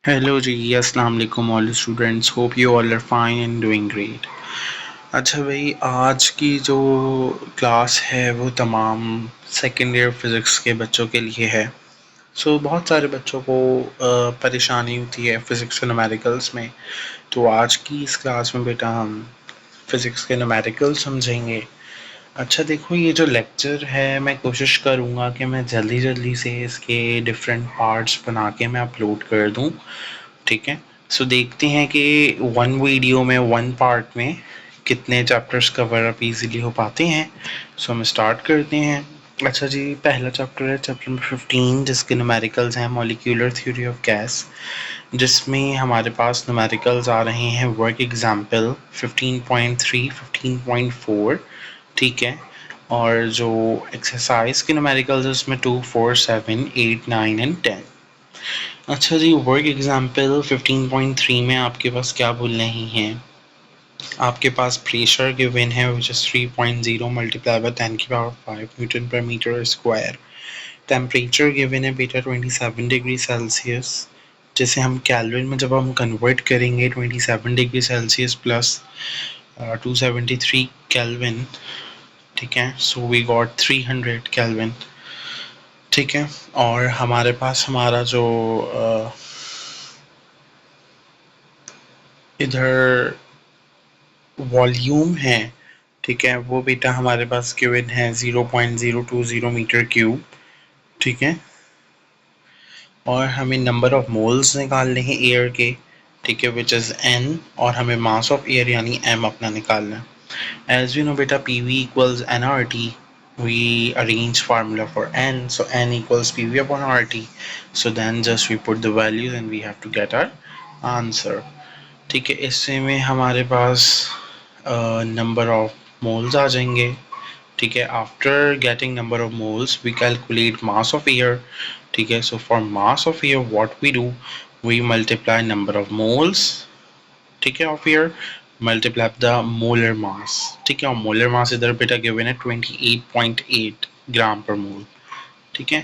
Hello जी, अस्सलाम वालेकुम all students. Hope you all are fine and doing great. अच्छा भाई, आज की जो क्लास है वो तमाम सेकेंड ईयर फिज़िक्स के बच्चों के लिए है। बहुत सारे बच्चों को परेशानी होती है फ़िज़िक्स के न्यूमेरिकल्स में। तो आज की इस क्लास में बेटा हम फ़िज़िक्स के न्यूमेरिकल समझेंगे। अच्छा देखो, ये जो लेक्चर है मैं कोशिश करूँगा कि मैं जल्दी जल्दी से इसके डिफरेंट पार्ट्स बना के मैं अपलोड कर दूँ। ठीक है। देखते हैं कि वन वीडियो में वन पार्ट में कितने चैप्टर्स कवर अप इजीली हो पाते हैं। हम स्टार्ट करते हैं। अच्छा जी, पहला चैप्टर है चैप्टर नंबर 15, जिसके न्यूमेरिकल्स हैं मॉलिक्यूलर थ्योरी ऑफ गैस, जिसमें हमारे पास न्यूमेरिकल्स आ रहे हैं वर्क एग्जाम्पल 15.3, 15.4। ठीक है। और जो एक्सरसाइज के न्यूमेरिकल्स है उसमें 2, 4, 7, 8, 9 एंड 10। अच्छा जी, वर्क एग्जाम्पल 15.3 में आपके पास क्या बोल रही हैं? आपके पास प्रेशर गिवन है विच इज़ 3.0 मल्टीप्लाई बाय 10 की पावर 5 न्यूटन पर मीटर स्क्वायर। टेम्परेचर गिवन है बेटा 27 डिग्री सेल्सियस, जिसे हम केल्विन में जब हम कन्वर्ट करेंगे 27 डिग्री सेल्सियस प्लस 273 केल्विन। ठीक है। We got 300 kelvin. ठीक है। और हमारे पास हमारा जो इधर वॉल्यूम है, ठीक है, वो बेटा हमारे पास गिवन है 0.020 मीटर क्यूब। ठीक है। और हमें नंबर ऑफ मोल्स निकालने हैं एयर के। ठीक है, विच इज़ n। और हमें मास ऑफ एयर यानी m अपना निकालना है। एज यू नो बेटा, pv equals nRT। we arrange formula for n, so n equals pv upon rt. So then just we put the values and we have to get our answer. ठीक है। इससे में हमारे पास number of moles आ जाएंगे। ठीक है। After getting number of moles we calculate mass of air. ठीक है। For mass of air what we do, we multiply number of moles, ठीक है, of air multiply the molar mass. ठीक है। और मोलर मास इधर बेटा गिवन है 28.8 ग्राम पर मोल। ठीक है।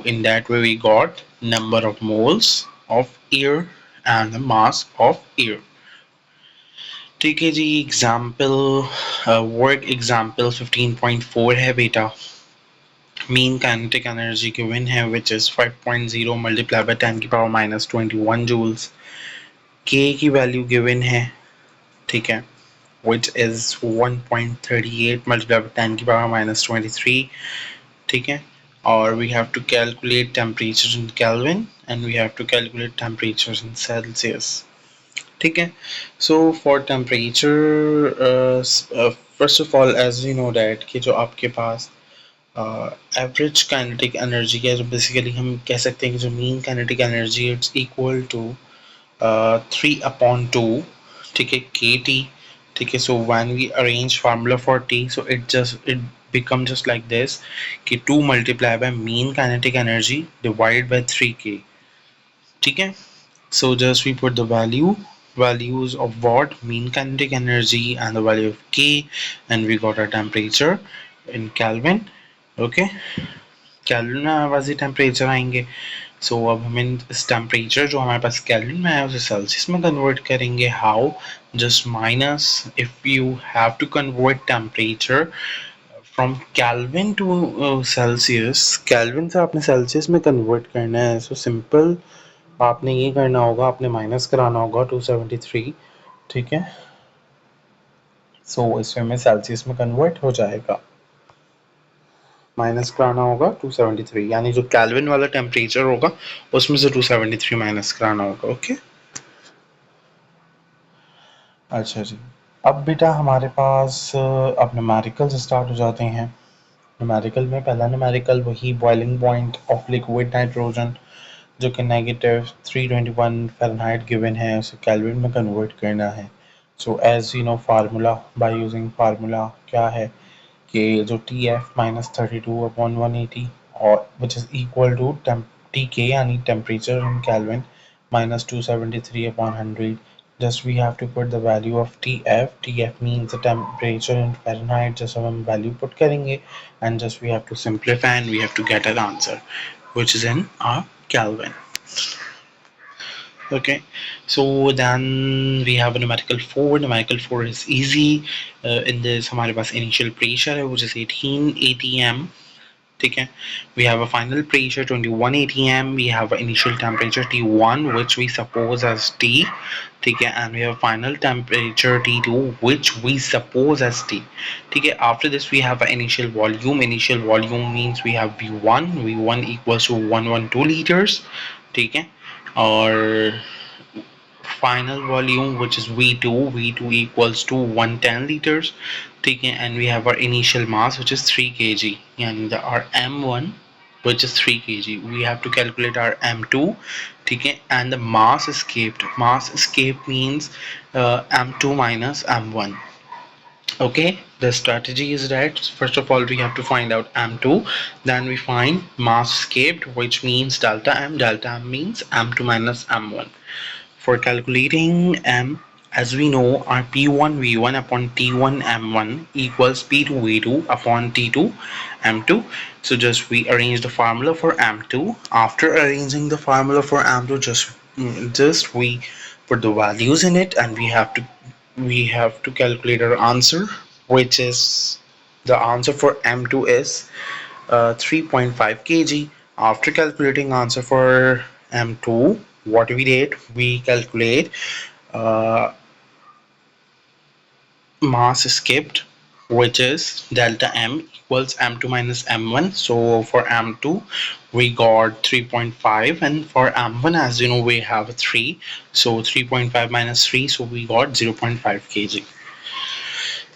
In that way we got number of moles of air and the mass of air. ठीक है जी। एग्जाम्पल वर्क एग्जाम्पल 15.4 है बेटा। मीन काइनेटिक एनर्जी गिवन है विच इज़ 5.0 मल्टीप्लाई बाय 10 की पावर माइनस 21 जूल्स। के की वैल्यू गिवन है, ठीक है, विच इज़ 1.38 मल्टीप्लाई बाय 10 की पावर माइनस 23। ठीक है। और we have to calculate temperature in kelvin and we have to calculate temperature in Celsius. ठीक है। For temperature, first of all as you know that कि जो आपके पास एवरेज काइनेटिक एनर्जी है, जो बेसिकली हम कह सकते हैं कि जो mean kinetic energy it's equal to 3/2। ठीक है, के टी। ठीक है। When we arrange formula for T, so it become just like this कि 2 multiply by mean kinetic energy divide by 3k। ठीक है। Just we put the values of what mean kinetic energy and the value of K, and we got our temperature in Kelvin. Okay, Kelvin में हमारे पास ये temperature आएंगे। अब हम इस temperature जो हमारे पास केल्विन में है उसे सेल्सियस में कन्वर्ट करेंगे। How? Just minus, if you have to convert temperature from kelvin to Celsius, kelvin से आपने सेल्सियस में कन्वर्ट करना है। सिंपल आपने ये करना होगा, आपने माइनस कराना होगा 273। ठीक है। इसमें में सेल्सियस में कन्वर्ट हो जाएगा, माइनस कराना होगा 273, यानी जो केल्विन वाला टेम्परेचर होगा उसमें से 273 माइनस कराना होगा। ओके। अच्छा जी, अब बेटा हमारे पास अब न्यूमेरिकल स्टार्ट हो जाते हैं। न्यूमेरिकल में पहला न्यूमेरिकल वही boiling point of liquid nitrogen, जो कि -321 फ़ारेनहाइट गिवन है, उसे केल्विन में कन्वर्ट करना है। As you know formula, by using formula क्या है कि जो TF -32/180 और which is equal to TK यानी temperature in kelvin -273/100। Just we have to put the value of TF. TF means the temperature in Fahrenheit. just हम value put करेंगे and just we have to simplify and we have to get an answer which is in our Kelvin. Okay, so then we have a numerical 4. Numerical 4 is easy. In this हमारे पास initial pressure है which is 18 atm. ठीक है, we have a final pressure 21 atm. We have an initial temperature T1 which we suppose as T. ठीक है, and we have final temperature T2 which we suppose as T. ठीक है, after this we have an initial volume. Initial volume means we have V1. V1 equals to 112 liters. ठीक है, और final volume which is V2. V2 equals to 110 liters. ठीक है, and we have our initial mass which is 3 kg, and our M1 which is 3 kg. We have to calculate our M2. ठीक है, and the mass escaped. Mass escaped means M2 minus M1. Okay, the strategy is that first of all we have to find out M2, then we find mass escaped which means delta M. Delta M means M2 minus M1. For calculating M, as we know, our P1 V1 upon T1 M1 equals P2 V2 upon T2 M2. So just we arrange the formula for M2. After arranging the formula for M2, just we put the values in it, and we have to calculate our answer, which is the answer for M2 is 3.5 kg. After calculating answer for M2, what we did, we calculate uh, mass escaped, which is delta M equals M2 minus M1. So for M2 we got 3.5, and for M1, as you know, we have 3, so 3.5 minus 3, so we got 0.5 kg.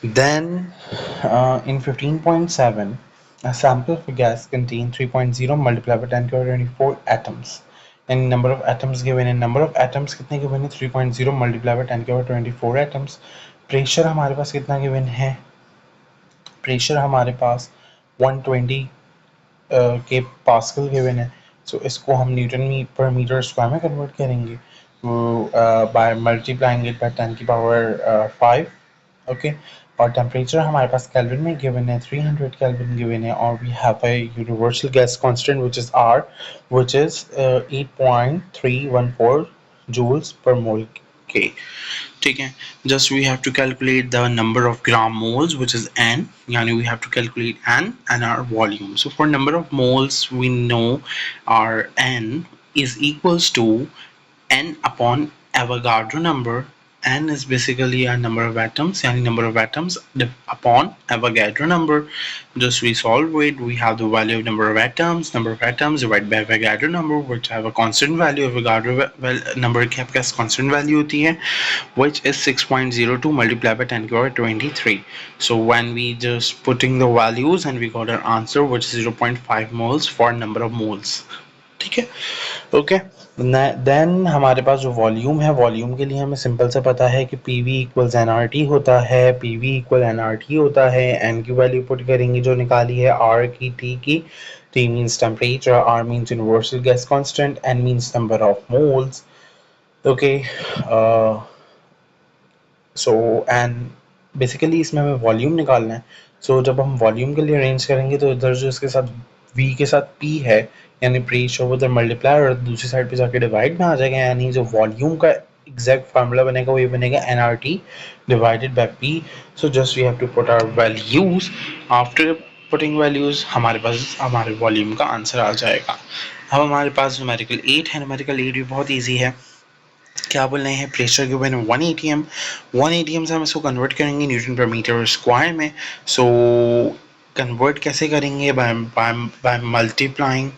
Then in 15.7, a sample of a gas contains 3.0 multiplied by 10 to the 24 atoms. And number of atoms given in number of atoms कितने given है 3.0 multiplied by 10 to the 24 atoms. Pressure हमारे पास कितना given है? Pressure हमारे पास 120 के pascal given है. सो इसको हम न्यूटन पर मीटर स्क्वायर में कन्वर्ट करेंगे बाय मल्टीप्लाइंग इट बाय 10 की पावर 5. ओके, और टेम्परेचर हमारे पास केल्विन में गिवन है 300 केल्विन गिवन है, और we have a universal gas constant which is R, which is 8.314 joules per mole K. ठीक है, just we have to calculate the number of gram moles which is N, yani we have to calculate N and our volume. So for number of moles we know our N is equals to N upon Avogadro number. N is basically a number of atoms, yani number of atoms upon Avogadro number. Just we solve it, we have the value of number of atoms divided by Avogadro number, which have a constant value. Avogadro number के आपके पास constant value होती है, which is 6.02 multiplied by 10 to the power 23. So when we just putting the values, and we got our answer which is 0.5 moles for number of moles. ठीक है, okay. Then हमारे पास जो volume है, volume के लिए हमें सिंपल से पता है कि P V equals n R T होता है. P V equal n R T होता है. एन की वैल्यू पुट करेंगे जो निकाली है आर की, टी की. T means temperature, R means universal gas constant, n means number of moles. Okay, so and basically इसमें हमें वॉल्यूम निकालना है. सो जब हम वॉल्यूम के लिए अरेंज करेंगे तो इधर जो इसके साथ v के साथ p है, यानी प्रेशर उधर मल्टीप्लाई और दूसरी साइड पे जाके डिवाइड में आ जाएगा, यानी जो वॉल्यूम का एग्जैक्ट फार्मूला बनेगा वो ये बनेगा nRT divided by p. So just we have to put our values. After putting values हमारे पास हमारे वॉल्यूम का आंसर आ जाएगा. अब हमारे पास न्यूमेरिकल 8 है. न्यूमेरिकल 8 भी बहुत ईजी है. क्या बोल रहे हैं, प्रेशर गिवन 1 atm. 1 atm से हम इसको कन्वर्ट करेंगे न्यूटन पर मीटर स्क्वायर में. सो कन्वर्ट कैसे करेंगे, बाय मल्टीप्लाइंग.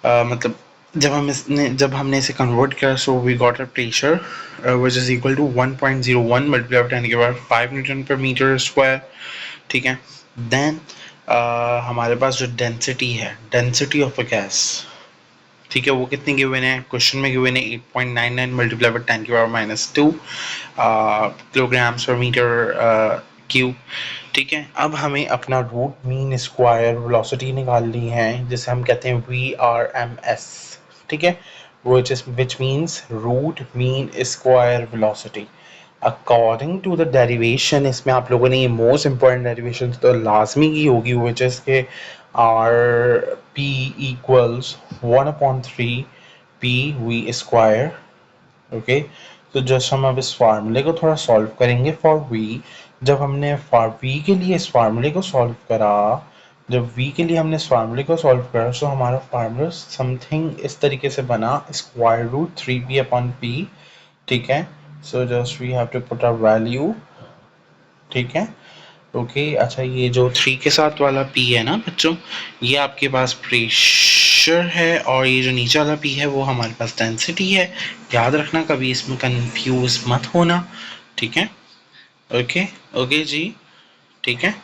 मतलब जब हमने इसे कन्वर्ट किया, so we got a pressure which is equal to 1.01 multiply by 10 के बाद 5 न्यूटन पर मीटर स्क्वायर. ठीक है, देन हमारे पास जो डेंसिटी है, डेंसिटी ऑफ अ गैस, ठीक है, वो कितनी गिवन है, क्वेश्चन में गिवन है 8.99 मल्टीप्लाई बाय 10 की पावर -2 किलोग्राम्स पर मीटर क्यूब. ठीक है, अब हमें अपना रूट मीन स्क्वायर वेलोसिटी निकालनी है, जिसे हम कहते हैं VRMS. ठीक है, which means root mean square velocity. According to the derivation, इसमें आप लोगों ने ये मोस्ट इंपॉर्टेंट डेरिवेशन तो लाजमी की होगी, which is k R p equals 1/3 p v square. Okay, तो जस्ट हम अब इस फार्मूले को थोड़ा सॉल्व करेंगे फॉर वी। जब हमने फॉर वी के लिए इस फार्मूले को सॉल्व करा, जब वी के लिए हमने इस फार्मूले को सॉल्व करा, तो हमारा फार्मूला समथिंग इस तरीके से बना, square root 3p upon p। ठीक है, so just we have to put a value. ठीक है, ओके अच्छा, ये जो 3 के साथ वाला p है ना बच्चों, ये आपके पास प्रेशर है, और ये जो नीचे वाला p है वो हमारे पास डेंसिटी है। याद रखना, कभी इसमें कंफ्यूज मत होना। ठीक है, ओके ओके जी, ठीक है।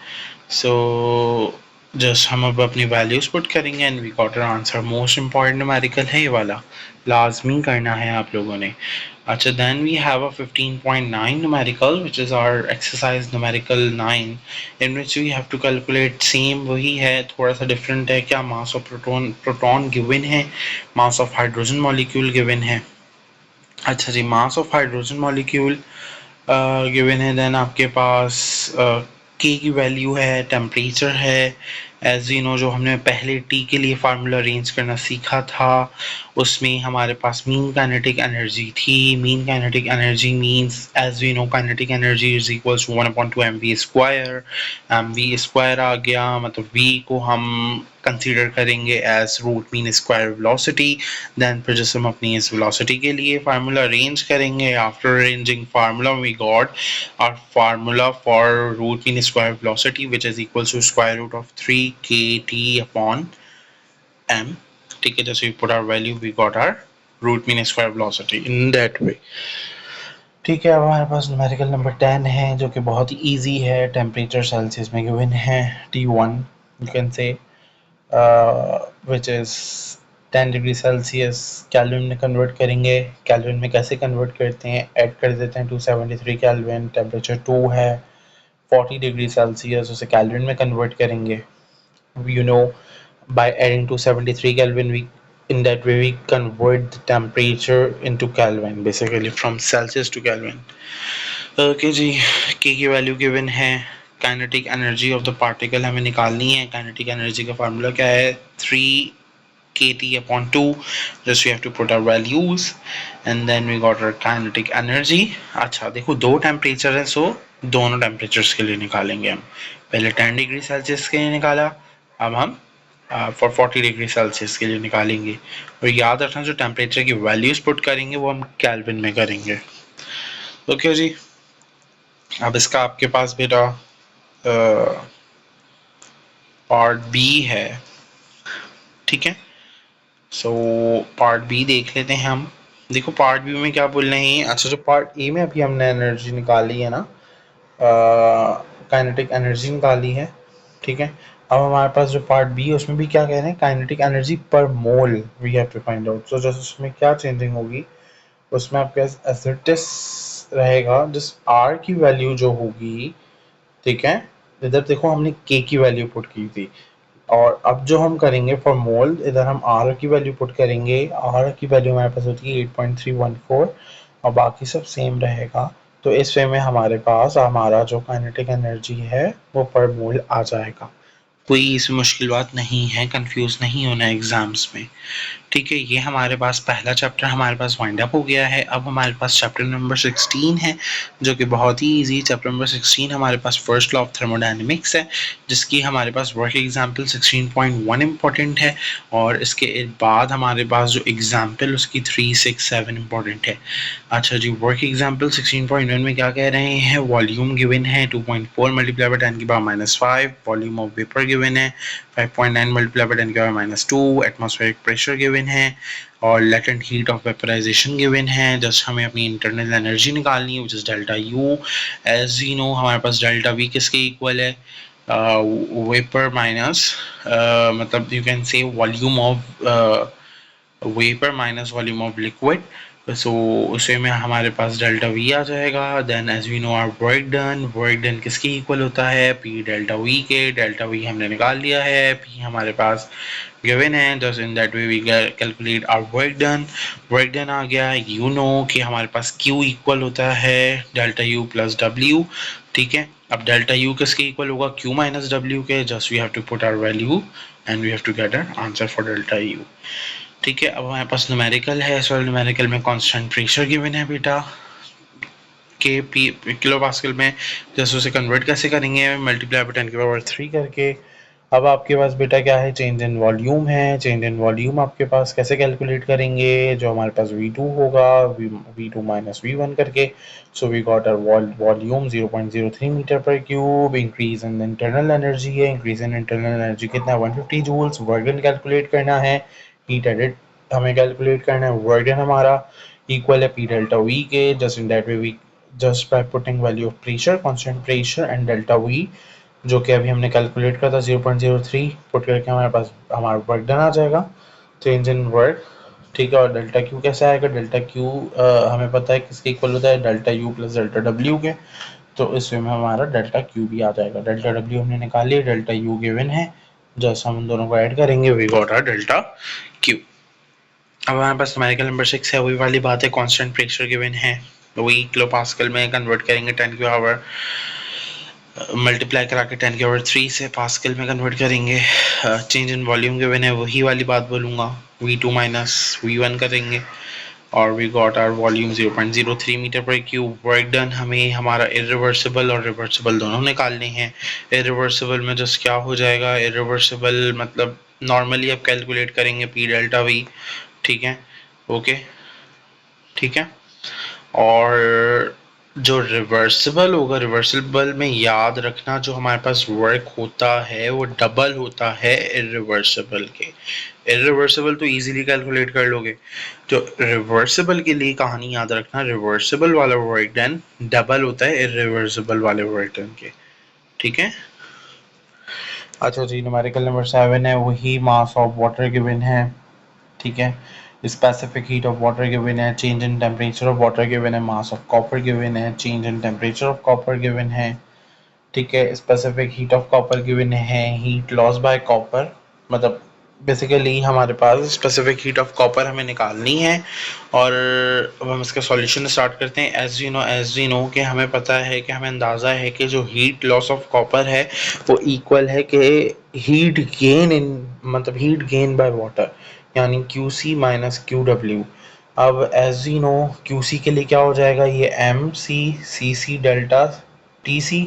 सो जस्ट हम अब अपनी वैल्यूज पुट करेंगे and we got our answer. Most important numerical है ये वाला, लाजमी करना है आप लोगों ने। अच्छा, then we have a 15.9 numerical, which is our exercise numerical 9, in which we have to calculate same वही है, थोड़ा सा different है। क्या mass of proton given है, mass of hydrogen molecule given है। अच्छा जी, mass of hydrogen molecule given है, देन आपके पास के की वैल्यू है, टेम्परेचर है, एज वी नो जो हमने पहले टी के लिए फार्मूला अरेंज करना सीखा था, उसमें हमारे पास मीन काइनेटिक एनर्जी थी। Mean kinetic energy means as we know kinetic energy is equals to 1/2 mv square. mv square आ गया, मतलब v को हम कंसीडर करेंगे as root mean square velocity. Then फिर जैसे हम अपनी इस वेलोसिटी के लिए फार्मूला अरेंज करेंगे, after arranging formula we got our formula for root mean square velocity, which is equals to square root of 3 kt upon m. ठीक है, जैसे we put our value, we got our root mean square velocity in that way। ठीक है, अब हमारे पास numerical number 10 है, जो कि बहुत ही ईजी है। टेम्परेचर सेल्सियस में गिवन है T1, यू कैन से which is 10 degree Celsius. Kelvin में कन्वर्ट करेंगे, केल्विन में कैसे कन्वर्ट करते हैं, ऐड कर देते हैं 273 केल्विन। टेम्परेचर 2 है, 40 डिग्री सेल्सियस, उसे केल्विन में कन्वर्ट करेंगे। You know, by adding 273 Kelvin, we in that way we convert the temperature into Kelvin, basically from Celsius to Kelvin। Okay जी, के की वैल्यू गिवन है, kinetic energy of the particle हमें निकालनी है। Kinetic energy का formula क्या है, 3 kT upon 2। just we have to put our values and then we got our kinetic energy। अच्छा देखो, दो टेम्परेचर है, सो दोनों टेम्परेचर्स के लिए निकालेंगे हम। पहले 10 डिग्री सेल्सियस के लिए निकाला, अब हम फॉर 40 डिग्री सेल्सियस के लिए निकालेंगे। और याद रखना, जो टेम्परेचर की वैल्यूज पुट करेंगे वो हम केल्विन में करेंगे। ओके जी, अब इसका आपके पास बेटा पार्ट बी है। ठीक है, सो पार्ट बी देख लेते हैं हम। देखो पार्ट बी में क्या बोल रहे हैं। अच्छा, जो पार्ट ए में अभी हमने एनर्जी निकाली है ना, काइनेटिक एनर्जी निकाली है। ठीक है, अब हमारे पास जो पार्ट बी है उसमें भी क्या कह रहे हैं, काइनेटिक एनर्जी पर mole we have to find out. So जैसे उसमें क्या चेंजिंग होगी, उसमें आपके पास एसिटिस रहेगा, जिस आर की वैल्यू जो होगी, ठीक है, इधर देखो हमने के की वैल्यू पुट की थी, और अब जो हम करेंगे फॉर मोल, इधर हम आर की वैल्यू पुट करेंगे। आर की वैल्यू हमारे पास होती है 8.314, और बाकी सब सेम रहेगा। तो इस वे में हमारे पास हमारा जो काइनेटिक एनर्जी है वो पर मोल आ जाएगा। कोई इसमें मुश्किल बात नहीं है, कंफ्यूज नहीं होना एग्जाम्स में। ठीक है, ये हमारे पास पहला चैप्टर हमारे पास वाइंड अप हो गया है। अब हमारे पास चैप्टर नंबर 16 है, जो कि बहुत ही इजी। चैप्टर नंबर 16 हमारे पास फर्स्ट लॉ ऑफ थर्मोडायनेमिक्स है, जिसकी हमारे पास वर्क एग्जाम्पल 16.1 इम्पॉर्टेंट है, और इसके बाद हमारे पास जो एग्जाम्पल उसकी 3, 6, 7 इम्पॉर्टेंट है। अच्छा जी, वर्क एग्जाम्पल 16.1 में क्या कह रहे हैं, वॉल्यूम गिवन है 2.4 मल्टीप्लाई बाय 10 की power -5, volume of vapour given है 5.9 मल्टीप्लाई बाय 10 की पावर -2, एटमॉस्फेरिक प्रेशर गिवन है, और latent heat of vaporization given है। जस्ट हमें अपनी इंटरनल एनर्जी निकालनी है, which is delta U. As we know हमारे पास डेल्टा वी किसके इक्वल है, वेपर माइनस, मतलब you can say volume of vapour minus volume of liquid. So उसे में हमारे पास डेल्टा वी आ जाएगा। Then as we know our work done किसके इक्वल होता है, पी डेल्टा वी के। डेल्टा वी हमने निकाल लिया है, पी हमारे पास गिवन है, just in that way we calculate our work done आ गया। यू नो कि हमारे पास क्यू इक्वल होता है डेल्टा यू प्लस डब्ल्यू। ठीक है, अब डेल्टा यू किसके इक्वल होगा, क्यू माइनस डब्ल्यू के। Just we have to put our value and we have to get our answer for delta U. ठीक है, अब हमारे पास न्यूमेरिकल है। सो न्यूमेरिकल में कांस्टेंट प्रेशर गिवन है बेटा के पी किलो पास्कल में। जैसे उसे कन्वर्ट कैसे करेंगे, मल्टीप्लाई बाय 10⁻³ करके। अब आपके पास बेटा क्या है, चेंज इन वॉल्यूम है। चेंज इन वॉल्यूम आपके पास कैसे कैलकुलेट करेंगे, जो हमारे पास V2 होगा V2 माइनस V1 करके। So we got our volume 0.03 metre पर cube. Increase in internal energy है, इंक्रीज इन इंटरनल एनर्जी कितना 150 जूल्स। वर्क डन कैलकुलेट करना है, हीट एडिट हमें कैलकुलेट करना है। वर्क डन हमारा इक्वल है P डेल्टा V के। Just in that way we just by putting value of pressure, constant pressure and delta V, जो कि अभी हमने कैलकुलेट करा था 0.03, पुट करके हमारे पास हमारा वर्क डन आ जाएगा, चेंज इन वर्क। ठीक है, और डेल्टा क्यू कैसे आएगा, डेल्टा क्यू हमें पता है किसके इक्वल होता है, delta U plus delta W के। तो इस वे में हमारा डेल्टा क्यू भी आ जाएगा। डेल्टा डब्ल्यू हमने निकाल लिया, डेल्टा यू गिवन है। जैसे हम दोनों को ऐड करेंगे we got our delta Q. अब हमारे पास न्यूमेरिकल नंबर 6 है, वही वाली बात है, कांस्टेंट प्रेशर गिवन है, वही किलो पास्कल में कन्वर्ट करेंगे 10⁻⁴ मल्टीप्लाई करा के 10⁻³ से पास्कल में कन्वर्ट करेंगे। चेंज इन वॉल्यूम गिवन है, वही वाली बात बोलूँगा, V2 माइनस V1 करेंगे और we got our volume 0.03 metre पर क्यूब। वर्क डन हमें हमारा इरिवर्सिबल और रिवर्सिबल दोनों निकालने हैं। इरिवर्सिबल में जस्ट क्या हो जाएगा, इरिवर्सिबल मतलब नॉर्मली आप कैलकुलेट करेंगे P डेल्टा V। ठीक है, ओके, ठीक है। और जो रिवर्सिबल होगा, रिवर्सिबल में याद रखना जो हमारे पास वर्क होता है वो डबल होता है इरिवर्सिबल के। इरिवर्सिबल तो इजीली कैलकुलेट कर लोगे, जो रिवर्सिबल के लिए कहानी याद रखना, रिवर्सिबल वाला वर्क डन डबल होता है इरिवर्सिबल वाले वर्क डन के। ठीक है, अच्छा जी, न्यूमेरिकल नंबर 7 है, वही मास ऑफ वाटर गिवन है। ठीक है, specific heat of water given है, change in temperature of water given है, मास ऑफ कॉपर गिवन है, change in temperature of copper given है। ठीक है, specific heat of copper given है, हीट लॉस बाय कॉपर, मतलब बेसिकली हमारे पास स्पेसिफिक हीट ऑफ कॉपर हमें निकालनी है। और अब हम इसका सॉल्यूशन स्टार्ट करते हैं। एज वी नो कि हमें पता है कि हमें अंदाज़ा है कि जो हीट लॉस ऑफ कॉपर है वो इक्वल है कि हीट गेन इन, मतलब हीट गेन बाय वाटर, यानी QC माइनस QW। अब एज वी नो QC के लिए क्या हो जाएगा, ये MC/CC डेल्टा TC,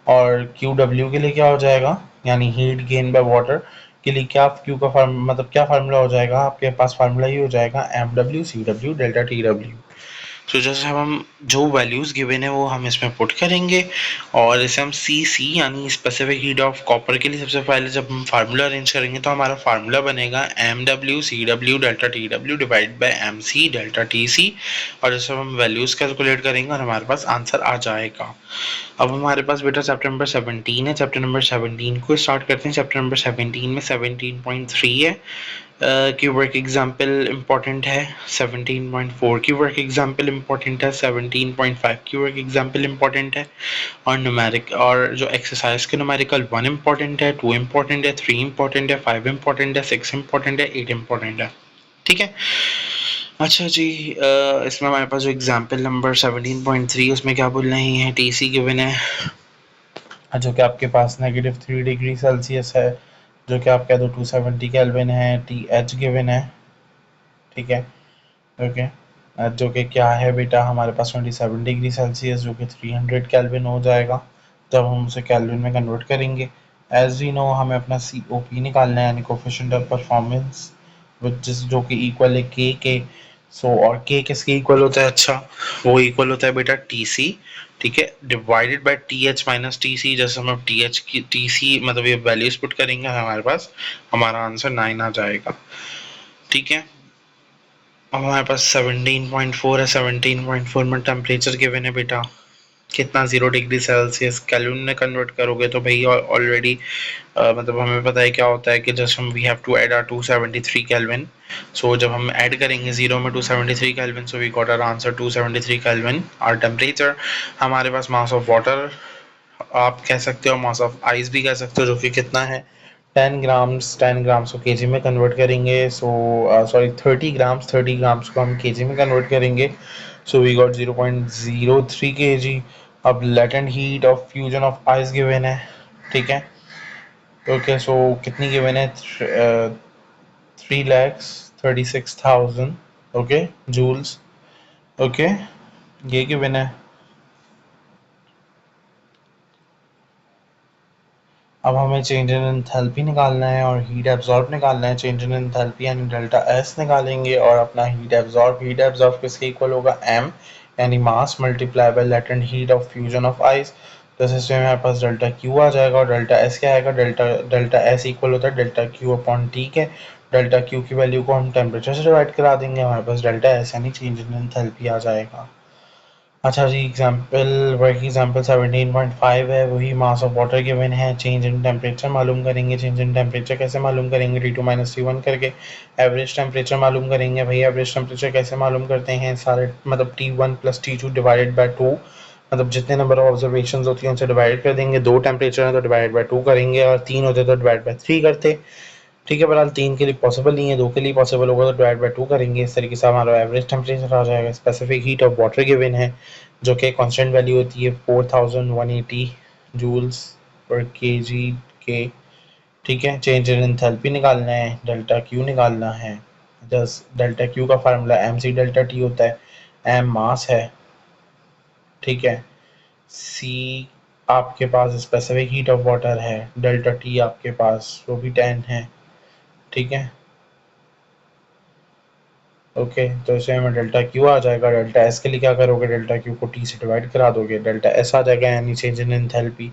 और QW के लिए क्या हो जाएगा, यानी हीट गेन बाय वाटर के लिए क्या क्यू का फार्म मतलब क्या फार्मूला हो जाएगा, आपके पास फार्मूला ही हो जाएगा MW/CW डेल्टा TW। तो जैसे हम जो वैल्यूज़ गिवन है वो हम इसमें पुट करेंगे, और इसे हम CC यानी स्पेसिफिक हीट ऑफ कॉपर के लिए सबसे पहले जब हम फार्मूला अरेंज करेंगे तो हमारा फार्मूला बनेगा MW/CW delta TW divide by MC delta TC। और जैसे हम वैल्यूज़ कैलकुलेट करेंगे और हमारे पास आंसर आ जाएगा। अब हमारे पास बेटा चैप्टर नंबर 17 है, चैप्टर नंबर 17 को स्टार्ट करते हैं। चैप्टर नंबर 17 में 17.3 है की वर्क एग्जाम्पल इम्पॉर्टेंट है, 17.4 की वर्क एग्जाम्पल इम्पॉर्टेंट है, 17.5 की वर्क एग्जाम्पल इम्पॉर्टेंट है, और न्यूमेरिक और जो एक्सरसाइज के न्यूमेरिकल 1 इम्पॉर्टेंट है, 2 इम्पॉर्टेंट है, 3 इम्पॉर्टेंट है, 5 इम्पॉर्टेंट है, 6 इम्पॉर्टेंट है, 8 इम्पॉर्टेंट है। ठीक है, अच्छा जी, इसमें हमारे पास जो एग्जाम्पल नंबर 17.3 उसमें क्या बोल रहे हैं, TC गिवन है जो कि आपके पास -3 डिग्री सेल्सियस है, जो कि आप कह दो 270 केल्विन है। TH गिवन है, ठीक है, ओके, जो कि क्या है बेटा हमारे पास 27 डिग्री सेल्सियस, जो कि 300 केल्विन हो जाएगा जब हम उसे केल्विन में कन्वर्ट करेंगे। एज वी नो हमें अपना COP निकालना है, यानी कोफिशिएंट ऑफ परफॉर्मेंस, जो कि इक्वल है K के। सो और K किसके इक्वल होता है, अच्छा वो इक्वल होता है बेटा TC, ठीक है, divided by TH minus TC। जैसे हम अब TH की TC मतलब ये वैल्यूज पुट करेंगे हमारे पास हमारा आंसर 9 आ जाएगा। ठीक है, अब हमारे पास 17.4 है, 17.4 में टेम्परेचर गिवन है बेटा कितना, 0 डिग्री सेल्सियस। केल्विन में कन्वर्ट करोगे तो भाई ऑलरेडी मतलब हमें पता है क्या होता है कि जस्ट हम we have to add our 273 kelvin. So जब हम ऐड करेंगे 0 में 273 kelvin, so we got our answer 273 kelvin. और टेम्परेचर हमारे पास मास ऑफ वाटर आप कह सकते हो, मास ऑफ आइस भी कह सकते हो, जो कि कितना है 10 ग्राम्स को केजी में कन्वर्ट करेंगे। सो सॉरी 30 ग्राम्स को हम केजी में कन्वर्ट करेंगे। So we got 0.03 kg। अब latent heat of fusion of ice given है, ठीक है, ओके, सो कितनी गिवन है, 3 lakhs 36,000 ओके जूल्स। ओके ये गिवन है। अब हमें चेंज इन एंथैल्पी निकालना है और हीट एब्जॉर्ब निकालना है। चेंज इन एंथैल्पी यानी डेल्टा एस निकालेंगे और अपना हीट एब्जॉर्ब किसके इक्वल होगा, एम यानी मास multiply by latent heat of fusion of ice. तो इस इसमें हमारे पास डेल्टा क्यू आ जाएगा और डेल्टा एस क्या आएगा, डेल्टा एस इक्वल होता है डेल्टा क्यू अपॉन टी के। डेल्टा क्यू की वैल्यू को हम टेम्परेचर से डिवाइड करा देंगे, हमारे पास डेल्टा एस यानी चेंज इन एंथैल्पी आ जाएगा। अच्छा जी, वर्क एग्जाम्पल 17.5 है, वही मास ऑफ वाटर गिवन है। चेंज इन टेम्परेचर मालूम करेंगे। चेंज इन टेम्परेचर कैसे मालूम करेंगे, T2 माइनस T1 करके एवरेज टेम्परेचर मालूम करेंगे। भाई एवरेज टेम्परेचर कैसे मालूम करते हैं, सारे मतलब T1 plus T2 divided by 2, मतलब जितने नंबर ऑफ ऑब्जर्वेशन होती हैं उनसे डिवाइड कर देंगे। 2 टेम्परेचर है तो डिवाइड बाई 2 करेंगे और 3 होते तो डिवाइड बाई 3 करते। ठीक है, बहरहाल 3 के लिए पॉसिबल नहीं है, 2 के लिए पॉसिबल होगा तो डिवाइड बाई 2 करेंगे। इस तरीके से हमारा एवरेज टेम्परेचर आ जाएगा। Specific heat of water given है जो कि कांस्टेंट वैल्यू होती है 4180 जूल्स पर केजी के। ठीक है, चेंज इन एंथैल्पी निकालना है, डेल्टा क्यू निकालना है। जस्ट डेल्टा क्यू का formula M C delta T होता है। एम मास है, ठीक है, सी आपके पास स्पेसिफिक हीट ऑफ वाटर है, डेल्टा टी आपके पास वो भी 10 है। ठीक है, ओके तो इसमें हमें डेल्टा क्यू आ जाएगा। डेल्टा एस के लिए क्या करोगे, डेल्टा क्यू को टी से डिवाइड करा दोगे, डेल्टा एस आ जाएगा यानी चेंज इन एंथैल्पी।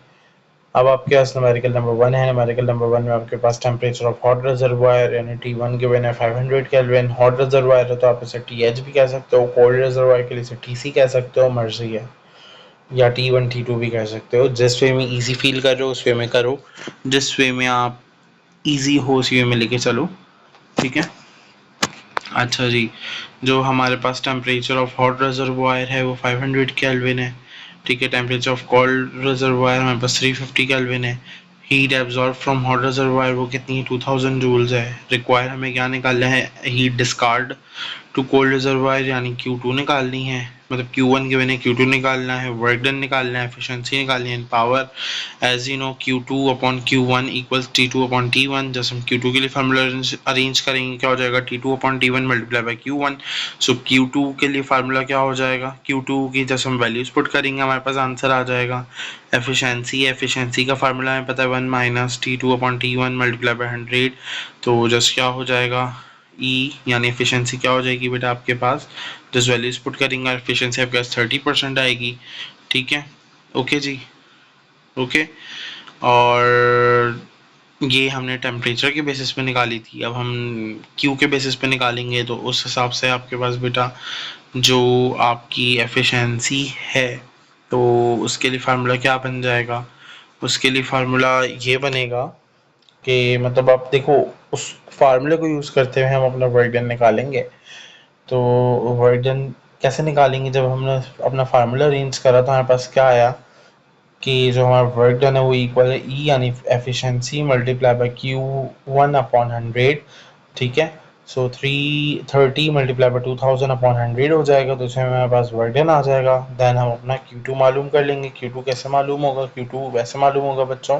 अब आपके पास न्यूमेरिकल नंबर 1 है। न्यूमेरिकल नंबर 1 में आपके पास टेम्परेचर ऑफ हॉट रिजर्वायर यानी T1 गिवन है 500 केल्विन। हॉट रिजर्वायर है तो आप इसे TH भी कह सकते हो, कोल्ड रिजर्वायर के लिए इसे TC कह सकते हो, मर्जी है, या T1 T2 भी कह सकते हो। जिस वे में इजी फील कर रहे हो उस वे में करो, जिस वे में आप इजी हो उस वे में लेके चलो। ठीक है, अच्छा जी, जो हमारे पास टेम्परेचर ऑफ हॉट रिजर्वायर है वो 500 केल्विन है। ठीक है, टेम्परेचर ऑफ कोल्ड रिजर्वायर हमारे पास 350 केल्विन है। Heat absorb from hot reservoir वो कितनी है, 2000 जूल्स है। रिक्वायर हमें क्या निकालना है, heat discard to cold reservoir यानी Q2 निकालनी है, मतलब Q1 गिवन है Q2 निकालना है, वर्क डन निकालना है, एफिशिएंसी निकालनी है, power as you know Q2 upon Q1 equals T2 upon T1। जैसे हम Q2 के लिए फार्मूला अरेंज करेंगे क्या हो जाएगा, T2 upon T1 multiply by Q1। So Q2 के लिए फार्मूला क्या हो जाएगा, Q2 की जैसे हम वैल्यूज पुट करेंगे हमारे पास आंसर आ जाएगा। एफिशिएंसी का फार्मूला हमें पता है 1 minus T2 upon T1 multiply by 100। तो जस्ट क्या हो जाएगा, ई यानी एफिशिएंसी क्या हो जाएगी बेटा आपके पास, जिस वैल्यूज पुट करेंगे एफिशिएंसी आपके पास 30% आएगी। ठीक है, ओके जी, ओके। और ये हमने टेम्परेचर के बेसिस पे निकाली थी, अब हम क्यू के बेसिस पे निकालेंगे। तो उस हिसाब से आपके पास बेटा जो आपकी एफिशिएंसी है तो उसके लिए फार्मूला क्या बन जाएगा, उसके लिए फार्मूला ये बनेगा कि मतलब आप देखो उस फार्मूले को यूज़ करते हुए हम अपना वर्क डन निकालेंगे। तो वर्क डन कैसे निकालेंगे, जब हमने अपना फार्मूला अरेंज करा तो हमारे पास क्या आया कि जो हमारा वर्क डन है वो इक्वल है ई यानी efficiency multiply by Q1 upon 100। ठीक है, सो 330 मल्टीप्लाई बाय 2000 अपॉन 100 हो जाएगा, तो इसमें हमारे पास वर्क डन आ जाएगा। देन हम अपना Q2 मालूम कर लेंगे। Q2 कैसे मालूम होगा, Q2 वैसे मालूम होगा बच्चों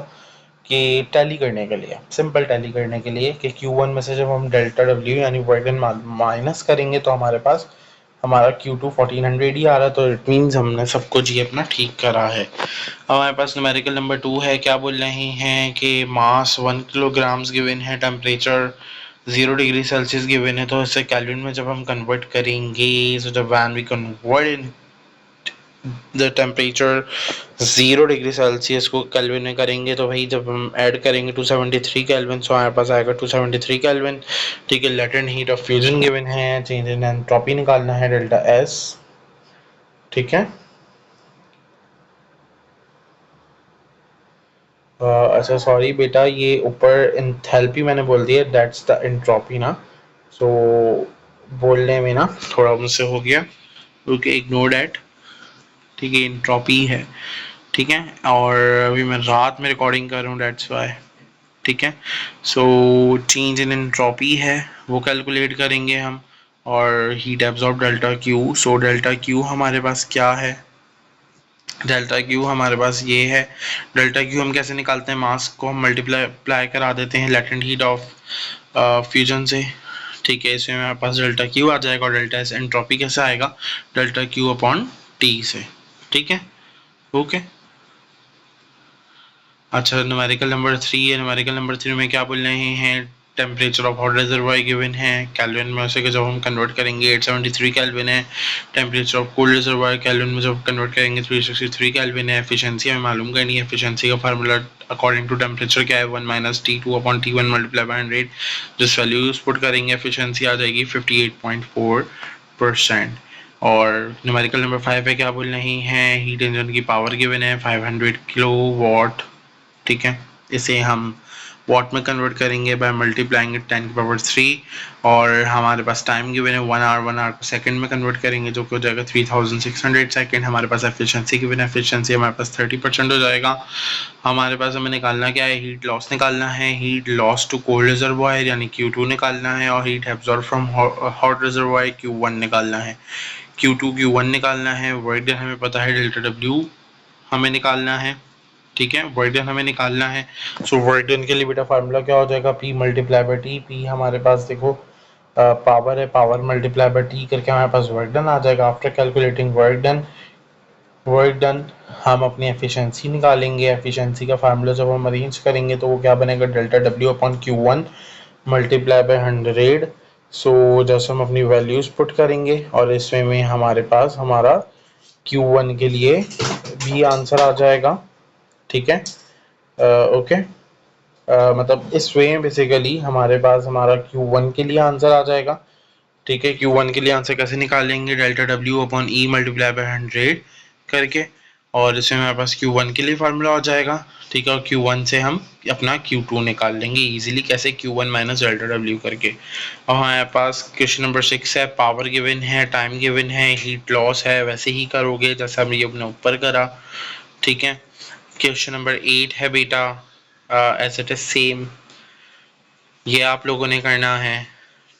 कि टैली करने के लिए, सिंपल टैली करने के लिए कि Q1 में से जब हम डेल्टा W यानी वर्क डन माइनस करेंगे तो हमारे पास हमारा Q2 1400 ही आ रहा है, तो इट मीन्स हमने सब कुछ ये अपना ठीक करा है। अब हमारे पास न्यूमेरिकल नंबर 2 है, क्या बोल रहे हैं कि मास 1 किलोग्राम्स गिवन है, टेम्परेचर 0 डिग्री सेल्सियस गिवन है। तो इसे केल्विन में जब हम कन्वर्ट करेंगे, सो जब when we convert the temperature 0 degree Celsius को केल्विन में करेंगे तो भाई जब हम ऐड करेंगे 273 केल्विन, सो हमारे पास आएगा 273 केल्विन। ठीक है, latent heat of fusion given है, चेंज इन एंट्रोपी निकालना है डेल्टा एस। ठीक है, अच्छा सॉरी बेटा, ये ऊपर एंथैल्पी मैंने बोल दिया, दैट्स द एंट्रोपी ना, सो बोलने में ना थोड़ा मुझसे हो गया, ओके इग्नोर दैट। ठीक है, एंट्रोपी है। ठीक है, और अभी मैं रात में रिकॉर्डिंग कर रहा हूँ, दैट्स वाई। ठीक है, सो चेंज इन एंट्रोपी है वो कैलकुलेट करेंगे हम, और heat absorb delta Q. So delta Q हमारे पास क्या है, डेल्टा क्यू हमारे पास ये है। डेल्टा क्यू हम कैसे निकालते हैं, मास को हम मल्टीप्लाई करा देते हैं लेटेंट हीट ऑफ फ्यूजन से। ठीक है, इसमें हमारे पास डेल्टा क्यू आ जाएगा और डेल्टा एस एंट्रोपी कैसे आएगा, डेल्टा क्यू अपॉन टी से। ठीक है, ओके। अच्छा, न्यूमेरिकल नंबर 3 है। न्यूमेरिकल नंबर 3 में क्या बोल रहे हैं, temperature of hot reservoir given है, केल्विन में उसे जब हम कन्वर्ट करेंगे 873 केल्विन है। Temperature of cold reservoir kelvin में जब कन्वर्ट करेंगे 363 केल्विन है। एफिशिएंसी हमें मालूम करनी है, एफिशिएंसी का फार्मूला अकॉर्डिंग टू टेम्परेचर क्या है, 1 minus T2 upon T1 multiply by 100। जिस वैल्यू पुट करेंगे एफिशिएंसी आ जाएगी 58.4%। और न्यूमेरिकल नंबर 5 है, क्या बोल रहे हैं, हीट इंजन की पावर गिवन है 500 किलो वाट। ठीक है, इसे हम वॉट में कन्वर्ट करेंगे बाय मल्टीप्लाइंग 10⁻³ और हमारे पास टाइम गिवन है 1 आवर, 1 आवर को सेकंड में कन्वर्ट करेंगे जो कि हो जाएगा 3600 सेकंड। हमारे पास एफिशिएंसी गिवन है, एफिशिएंसी हमारे पास 30% हो जाएगा। हमारे पास हमें निकालना क्या है, हीट लॉस निकालना है, heat loss to cold reservoir यानी Q2 निकालना है, और heat absorb from hot reservoir Q1 निकालना है। Q2 Q1 निकालना है। वर्क डन हमें पता है, डेल्टा W हमें निकालना है। ठीक है, वर्क डन हमें निकालना है। सो वर्क डन के लिए बेटा फार्मूला क्या हो जाएगा, P multiply by T. P हमारे पास देखो पावर है, पावर मल्टीप्लाई बाई टी करके हमारे पास वर्क डन आ जाएगा। आफ्टर कैलकुलेटिंग वर्क डन हम अपनी एफिशिएंसी निकालेंगे। एफिशिएंसी का फार्मूला जब हम अरेंज करेंगे तो वो क्या बनेगा, delta W upon Q1 multiply by 100। सो जैसे हम अपनी वैल्यूज पुट करेंगे और इसमें में हमारे पास हमारा Q1 के लिए भी आंसर आ जाएगा। ठीक है, ओके। मतलब इस वे में बेसिकली हमारे पास हमारा Q1 के लिए आंसर आ जाएगा। ठीक है, Q1 के लिए आंसर कैसे निकालेंगे, delta W upon E multiply by 100 करके, और इसमें हमारे पास Q1 के लिए फार्मूला हो जाएगा। ठीक है, और Q1 से हम अपना Q2 निकाल लेंगे इजीली, कैसे, Q1 माइनस डेल्टा W करके। और हमारे पास क्वेश्चन नंबर 6 है, पावर गिवन है, टाइम गिवन है, हीट लॉस है, वैसे ही करोगे जैसे हमने अपने ऊपर करा। ठीक है, क्वेश्चन नंबर 8 है बेटा, एज इट इज सेम, ये आप लोगों ने करना है।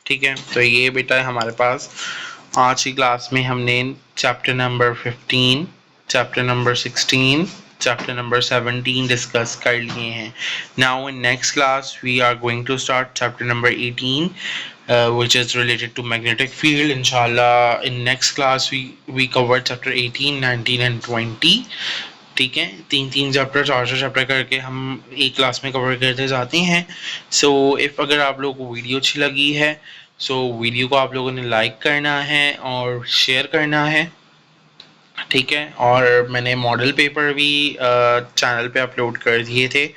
ठीक है, तो ये बेटा है हमारे पास। आज की क्लास में हमने chapter number 15, chapter number 16, chapter number 17 discuss कर लिए हैं। Now in next class we are going to start chapter number 18 which is related to magnetic field. Inshallah in next class we cover chapter 18, 19 and 20. ठीक है, 3 chapter 4 chapter करके हम एक class में cover करते जाते हैं। सो इफ़ अगर आप लोगों को वीडियो अच्छी लगी है, सो वीडियो को आप लोगों ने लाइक करना है और शेयर करना है। ठीक है, और मैंने मॉडल पेपर भी चैनल पे अपलोड कर दिए थे।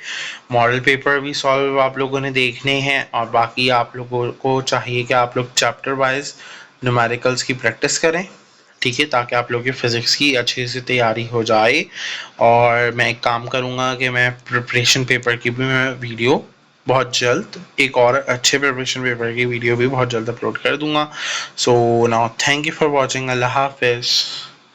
मॉडल पेपर भी सॉल्व आप लोगों ने देखने हैं, और बाकी आप लोगों को चाहिए कि आप लोग चैप्टर वाइज न्यूमेरिकल्स की प्रैक्टिस करें। ठीक है, ताकि आप लोगों की फ़िज़िक्स की अच्छी से तैयारी हो जाए। और मैं एक काम करूँगा कि मैं प्रिपरेशन पेपर की भी मैं वीडियो बहुत जल्द, एक और अच्छे प्रिपरेशन पेपर की वीडियो भी बहुत जल्द अपलोड कर दूँगा। So now thank you for watching. अल्लाह हाफिज़।